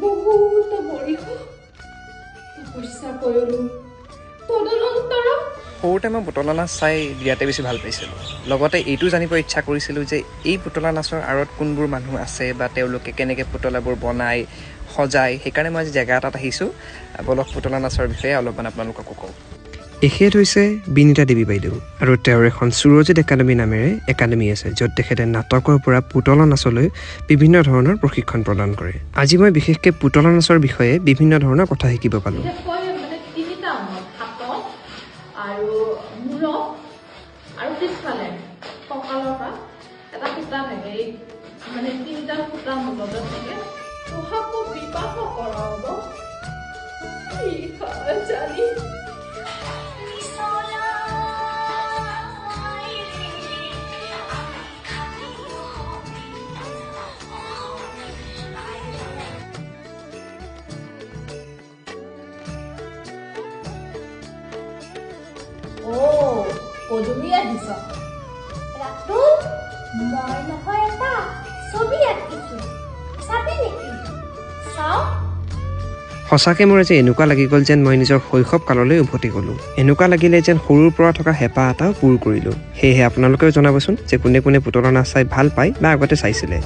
বহুত বৰিখ তপস্যা কৰিলো তদনন্তৰ সৰুতে মই পুতলা নাচ চাই বিৰাটে বেছি ভাল পাইছিলোঁ লগতে এইটো জানিব ইচ্ছা কৰিছিলোঁ যে এই পুতলা নাচৰ আঁৰত কোনবোৰ মানুহ আছে বা তেওঁলোকে কেনেকৈ পুতলাবোৰ বনায় সজায় সেইকাৰণে মই আজি জেগা এটাত আহিছোঁ বলক পুতলা নাচৰ বিষয়ে অলপমান আপোনালোকক কওঁ এখেত হৈছে বিনীতা দেৱী বাইদেউ আৰু তেওঁৰ এখন সুৰজিত একাডেমী নামেৰে একাডেমী আছে য'ত তেখেতে নাটকৰ পৰা পুতলা নাচলৈ বিভিন্ন ধৰণৰ প্ৰশিক্ষণ প্ৰদান কৰে আজি মই বিশেষকৈ পুতলা নাচৰ বিষয়ে বিভিন্ন ধৰণৰ কথা শিকিব পালোঁ আৰু মূৰত আৰু পিছফালে কঁকালৰ পৰা এটা সূতা থাকে মানে তিনিটা সূতা মূলত থাকে পঢ়াকো বিবাহ কৰা হ'ব জানি পদুমী আহিছ ৰাতু মই নহয় এটা ছবি আঁকিছো চাবি নেকি চাও সঁচাকৈ মোৰ আজি এনেকুৱা লাগি গ'ল যেন মই নিজৰ শৈশৱ কাললৈ উভতি গ'লোঁ এনেকুৱা লাগিলে যেন সৰুৰ পৰা থকা হেঁপাহ এটাও পূৰ কৰিলোঁ সেয়েহে আপোনালোকেও জনাবচোন যে কোনে কোনে পুতলা নাচ চাই ভাল পায় বা আগতে চাইছিলে